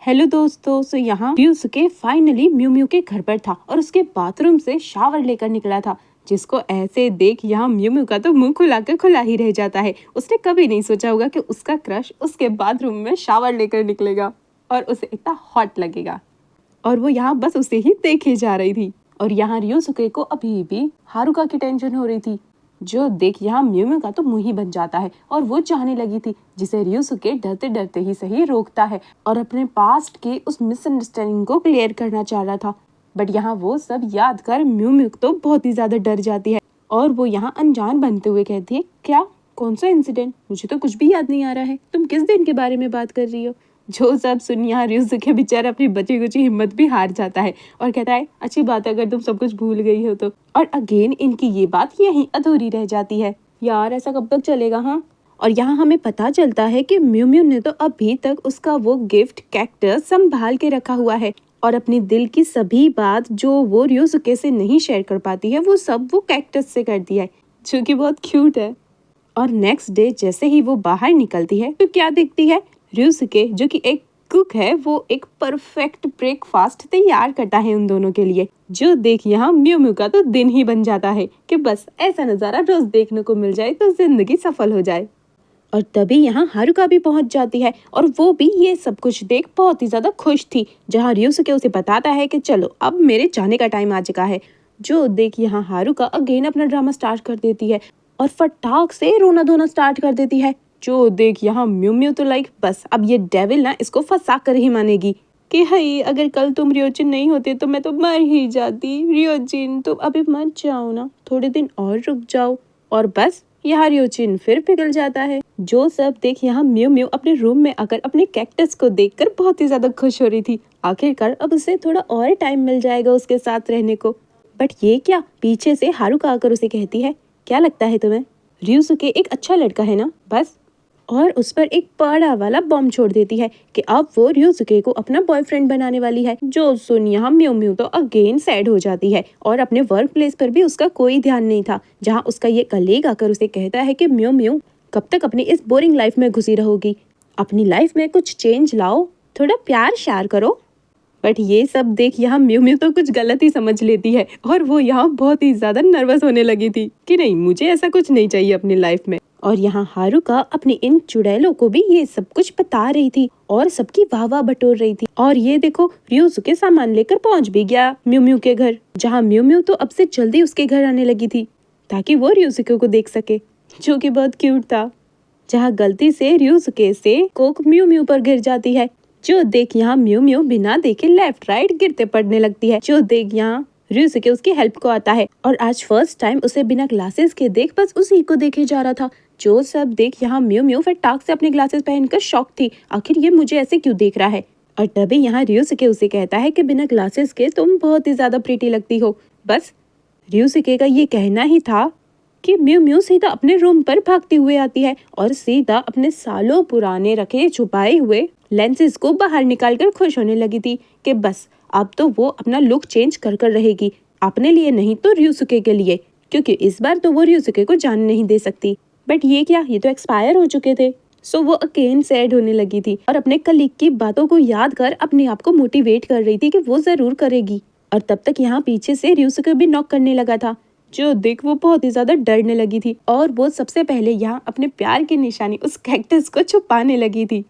Hello दोस्तों। यहाँ ryusuke finally mu mu के घर पर था और उसके बाथरूम से शावर लेकर निकला था, जिसको ऐसे देख यहाँ म्यू म्यू का तो मुंह खुला ही रह जाता है। उसने कभी नहीं सोचा होगा कि उसका क्रश उसके बाथरूम में शावर लेकर निकलेगा और उसे इतना हॉट लगेगा, और वो यहाँ बस उसे ही देखे जा रही थी। और यहाँ ryusuke को अभी भी हारुका की टेंशन हो रही थी, जो देख यहाँ म्यू म्यू का तो मुंह ही बन जाता है और वो चाहने लगी थी, जिसे ryusuke डरते डरते ही सही रोकता है और अपने पास्ट की उस मिसअंडरस्टैंडिंग को क्लियर करना चाह रहा था। बट यहाँ वो सब याद कर म्यू म्यू तो बहुत ही ज्यादा डर जाती है और वो यहाँ अनजान बनते हुए कहती है, क्या, कौन सा इंसिडेंट? मुझे तो कुछ भी याद नहीं आ रहा है, तुम किस दिन के बारे में बात कर रही हो? जो सब सुन यहाँ ryusuke बेचारा अपनी बची कुची हिम्मत भी हार जाता है और कहता है, अच्छी बात है अगर तुम सब कुछ भूल गई हो तो। और अगेन इनकी ये बात यहीं अधूरी रह जाती है। यार ऐसा कब तक चलेगा? हाँ। और यहाँ हमें पता चलता है कि म्यू म्यू ने तो अभी तक उसका वो गिफ्ट कैक्टस संभाल के रखा हुआ है और अपनी दिल की सभी बात जो वो ryusuke से नहीं शेयर कर पाती है वो सब वो कैक्टस से करती है, जो कि बहुत क्यूट है। और नेक्स्ट डे जैसे ही वो बाहर निकलती है तो क्या देखती है? ryusuke जो कि एक कुक है, वो एक परफेक्ट ब्रेकफास्ट तैयार करता है उन दोनों के लिए, जो देख यहाँ म्यू म्यू का तो दिन ही बन जाता है कि बस ऐसा नजारा रोज देखने को मिल जाए तो जिंदगी सफल हो जाए। और तभी यहाँ हारुका भी पहुंच जाती है और वो भी ये सब कुछ देख बहुत ही ज्यादा खुश थी, जहाँ ryusuke उसे बताता है कि चलो अब मेरे जाने का टाइम आ चुका है। जो देख यहाँ हारुका अगेन अपना ड्रामा स्टार्ट कर देती है और फटाक से रोना धोना स्टार्ट कर देती है। जो देख यहाँ म्यू म्यू तो लाइक बस अब ये डेविल ना इसको फंसा कर ही मानेगी कि हाय अगर कल तुम रियोजिन नहीं होते तो मैं तो मर ही जाती। रियोजिन तुम अभी मत जाओ ना, थोड़े दिन और रुक जाओ। और बस यहाँ रियोजिन फिर पिघल जाता है। जो सब देख यहाँ म्यू म्यू अपने रूम में आकर अपने कैक्टस को देखकर बहुत ही ज्यादा खुश हो रही थी। आखिरकार अब उसे थोड़ा और टाइम मिल जाएगा उसके साथ रहने को। बट ये क्या, पीछे से हारुका आकर उसे कहती है, क्या लगता है तुम्हें ryusuke एक अच्छा लड़का है ना? बस। और उस पर एक बड़ा वाला बॉम्ब छोड़ देती है कि अब वो ryusuke को अपना बॉयफ्रेंड बनाने वाली है। जो सुन यहाँ म्यू म्यू तो अगेन सैड हो जाती है और अपने वर्क प्लेस पर भी उसका कोई ध्यान नहीं था, जहाँ उसका ये कलीग आकर उसे कहता है कि म्यू म्यू कब तक अपनी इस बोरिंग लाइफ में घुसी रहोगी, अपनी लाइफ में कुछ चेंज लाओ, थोड़ा प्यार शेयर करो। बट ये सब देख यहाँ म्यू म्यू तो कुछ गलत ही समझ लेती है और वो यहाँ बहुत ही ज्यादा नर्वस होने लगी थी कि नहीं, मुझे ऐसा कुछ नहीं चाहिए अपनी लाइफ में। और यहाँ हारुका अपनी इन चुड़ैलों को भी ये सब कुछ बता रही थी और सबकी वाह बटोर रही थी। और ये देखो ryusuke सामान लेकर पहुंच भी गया म्यू म्यू के घर, जहाँ म्यू म्यू तो अब से जल्दी उसके घर आने लगी थी ताकि वो ryusuke को देख सके, जो कि बहुत क्यूट था। जहाँ गलती से ryusuke से कोक म्यू म्यू पर गिर जाती है। जो देख यहाँ म्यू म्यू बिना देखे लेफ्ट राइट गिरते पड़ने लगती है। जो देख यहाँ ryusuke उसकी हेल्प को आता है और आज फर्स्ट टाइम उसे बिना ग्लासेस के देख बस उसी को देखे जा रहा था। जो सब देख यहाँ म्यू म्यू फटाक से अपने ग्लासेस पहनकर शॉक थी, आखिर ये मुझे ऐसे क्यों देख रहा है। और तभी यहाँ ryusuke उसे कहता है कि बिना ग्लासेस के तुम बहुत ही ज्यादा प्रीटी लगती हो। बस ryusuke का ये कहना ही था कि म्यू म्यू सीधा अपने रूम पर भागती हुए आती है और सीधा अपने सालों पुराने रखे छुपाए हुए लेंसेज को बाहर निकालकर खुश होने लगी थी कि बस अब तो वो अपना लुक चेंज कर रहेगी, अपने लिए नहीं तो ryusuke के लिए, क्योंकि इस बार तो वो ryusuke को जान नहीं दे सकती। बट ये क्या, ये तो एक्सपायर हो चुके थे। सो वो अगेन सैड होने लगी थी और अपने कलीग की बातों को याद कर अपने आप को मोटिवेट कर रही थी कि वो जरूर करेगी। और तब तक यहाँ पीछे से ryusuke भी नॉक करने लगा था। जो देख वो बहुत ही ज्यादा डरने लगी थी और वो सबसे पहले यहाँ अपने प्यार की निशानी उस कैक्टस को छुपाने लगी थी,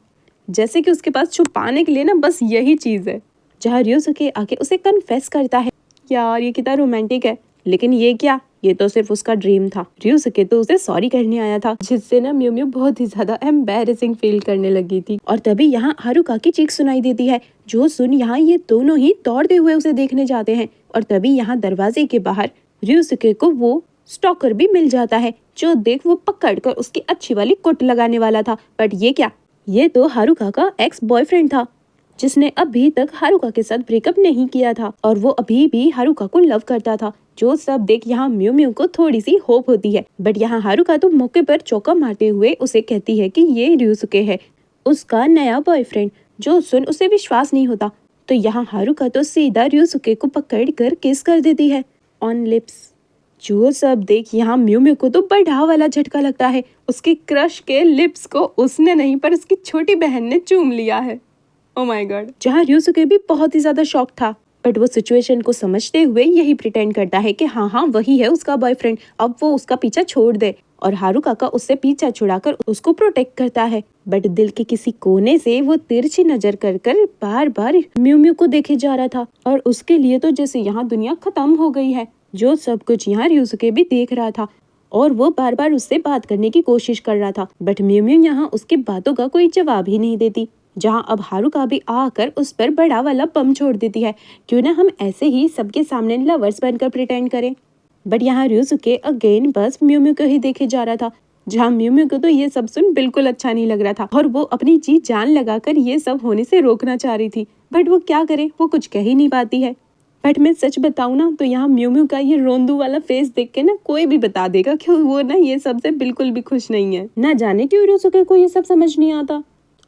जैसे कि उसके पास छुपाने के लिए ना बस यही चीज है। जहाँ ryusuke आके उसे कन्फेस करता है, यार ये कितना रोमांटिक है, लेकिन ये क्या, ये तो सिर्फ उसका ड्रीम था। ryusuke तो उसे सॉरी कहने आया था, जिससे ना म्यू म्यू बहुत ही ज्यादा एम्बैरेसिंग फील करने लगी थी। और तभी यहाँ हारुका की चीख सुनाई देती है। जो सुन यहाँ ये दोनों ही दौड़ते हुए उसे देखने जाते हैं और तभी यहाँ दरवाजे के बाहर ryusuke को वो स्टॉकर भी मिल जाता है। जो देख वो पकड़कर उसकी अच्छी वाली कुट लगाने वाला था। बट ये क्या, ये तो हारुका का एक्स बॉयफ्रेंड था, जिसने अभी तक हारुका के साथ ब्रेकअप नहीं किया था और वो अभी भी हारुका को लव करता था। जो सब देख यहाँ म्यू म्यू को थोड़ी सी होप होती है। बट यहाँ हारुका तो मौके पर चौका मारते हुए उसे कहती है कि ये ryusuke है, उसका नया बॉयफ्रेंड। जो सुन उसे विश्वास नहीं होता, तो यहाँ हारुका तो सीधा ryusuke को पकड़ कर किस कर देती है ऑन लिप्स। जो सब देख यहाँ म्यू म्यू को तो बड़ा वाला झटका लगता है। उसके क्रश के लिप्स को उसने नहीं पर उसकी छोटी बहन ने चूम लिया है। Oh my God. जहाँ ryusuke भी बहुत ही ज्यादा शॉक था, बट वो सिचुएशन को समझते हुए यही प्रिटेंड करता है कि हाँ हाँ वही है उसका बॉयफ्रेंड, अब वो उसका पीछा छोड़ दे। और हारुका उससे पीछा छुड़ाकर उसको प्रोटेक्ट करता है। बट दिल के किसी कोने से वो तिरछी नजर कर कर बार बार म्यू म्यू को देखे जा रहा था, और उसके लिए तो जैसे यहाँ दुनिया खत्म हो गई है। जो सब कुछ यहाँ ryusuke भी देख रहा था, और वो बार बार उससे बात करने की कोशिश कर रहा था, बट म्यू म्यू यहाँ उसकी बातों का कोई जवाब ही नहीं देती। जहाँ अब हारुका भी आकर उस पर बड़ा वाला बम छोड़ देती है, क्यों ना हम ऐसे ही सबके सामने लवर्स बनकर प्रिटेंड करें। बट यहाँ ryusuke अगेन बस म्यू म्यू को ही देखे जा रहा था, जहाँ म्यू म्यू को तो ये सब सुन बिल्कुल अच्छा नहीं लग रहा था, और वो अपनी जी जान लगाकर ये सब होने से रोकना चाह रही थी। बट वो क्या करे, वो कुछ कह ही नहीं पाती है। बट मैं सच बताऊं ना तो यहाँ म्यू म्यू का ये रोंदू वाला फेस देख के ना कोई भी बता देगा कि वो ना ये सबसे बिल्कुल भी खुश नहीं है। ना जाने क्यों ryusuke को ये सब समझ नहीं आता,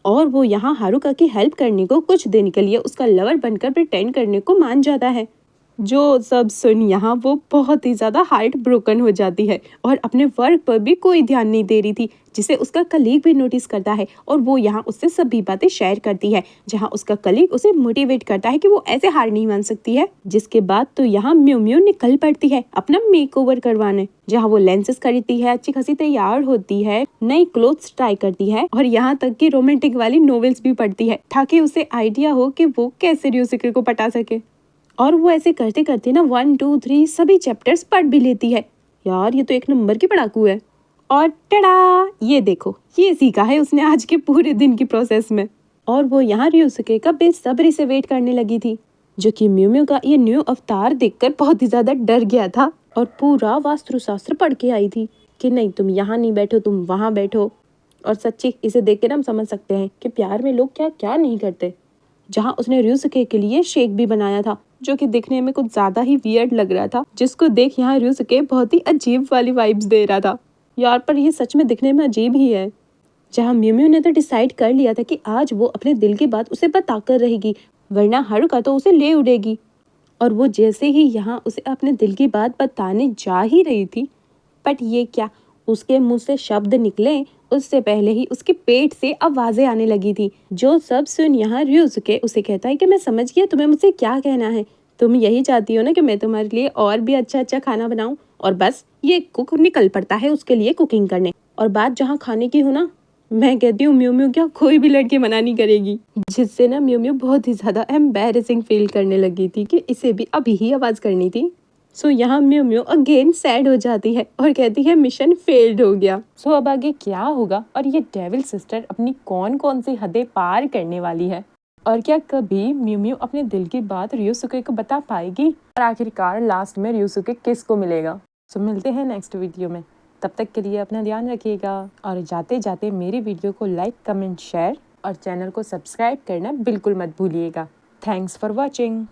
और वो यहाँ हारुका की हेल्प करने को कुछ दिन के लिए उसका लवर बनकर प्रिटेंड करने को मान जाता है। जो सब सुन यहाँ वो बहुत ही ज्यादा हार्ट ब्रोकन हो जाती है, और अपने वर्क पर भी कोई ध्यान नहीं दे रही थी, जिसे उसका कलीग भी नोटिस करता है, और वो यहाँ उससे सभी बातें शेयर करती है। जहाँ उसका कलीग उसे मोटिवेट करता है कि वो ऐसे हार नहीं मान सकती है। जिसके बाद तो यहाँ म्यू म्यू निकल पड़ती है अपना मेकओवर करवाने, जहाँ वो लेंसेज खरीदती है, अच्छी खासी तैयार होती है, नई क्लोथ्स ट्राई करती है, और यहाँ तक कि रोमांटिक वाली नॉवेल्स भी पढ़ती है, ताकि उसे आइडिया हो कि वो कैसे ryusuke को पटा सके। और वो ऐसे करते करते ना 1 2 3 सभी चैप्टर्स पढ़ भी लेती है। यार ये तो एक नंबर की पढ़ाकू है। और टड़ा, ये देखो ये सीखा है उसने आज के पूरे दिन की प्रोसेस में। और वो यहाँ ryusuke का बेसब्री से वेट करने लगी थी, जो कि म्यू म्यू का ये न्यू अवतार देखकर बहुत ही ज्यादा डर गया था, और पूरा वास्तुशास्त्र पढ़ के आई थी कि नहीं तुम यहाँ नहीं बैठो, तुम वहाँ बैठो। और सच्ची इसे देख के ना हम समझ सकते हैं कि प्यार में लोग क्या क्या नहीं करते। जहाँ उसने ryusuke के लिए शेक भी बनाया था, जो कि दिखने में कुछ ज्यादा ही वियर्ड लग रहा था, जिसको देख यहाँ ryusuke बहुत ही अजीब वाली वाइब्स दे रहा था। यार पर ये सच में दिखने में अजीब ही है। जहाँ म्यू म्यू ने तो डिसाइड कर लिया था कि आज वो अपने दिल की बात उसे बताकर रहेगी, वरना हारुका तो उसे ले उड़ेगी। और वो जैसे ही यहाँ उसे अपने दिल की बात बताने जा ही रही थी, बट ये क्या, उसके मुंह से शब्द निकले उससे पहले ही उसके पेट से आवाजें आने लगी थी। जो सब सुन यहाँ ryusuke उसे कहता है कि मैं समझ गया तुम्हें मुझसे क्या कहना है, तुम यही चाहती हो ना कि मैं तुम्हारे लिए और भी अच्छा अच्छा खाना बनाऊं। और बस ये कुक निकल पड़ता है उसके लिए कुकिंग करने। और बात जहाँ खाने की हो ना, मैं कहती हूँ म्यू म्यू क्या कोई भी लड़की मना नहीं करेगी, जिससे ना म्यू म्यू बहुत ही ज्यादा एम्बैरेसिंग फील करने लगी थी कि इसे भी अभी ही आवाज करनी थी। सो यहाँ म्यू म्यू अगेन सैड हो जाती है और कहती है मिशन फेल्ड हो गया। सो अब आगे क्या होगा, और ये डेविल सिस्टर अपनी कौन कौन सी हदें पार करने वाली है, और क्या कभी म्यू म्यू अपने दिल की बात ryusuke को बता पाएगी, और आखिरकार लास्ट में ryusuke किसको मिलेगा। सो मिलते हैं नेक्स्ट वीडियो में, तब तक के लिए अपना ध्यान रखिएगा, और जाते जाते मेरी वीडियो को लाइक कमेंट शेयर और चैनल को सब्सक्राइब करना बिल्कुल मत भूलिएगा। Thanks for watching.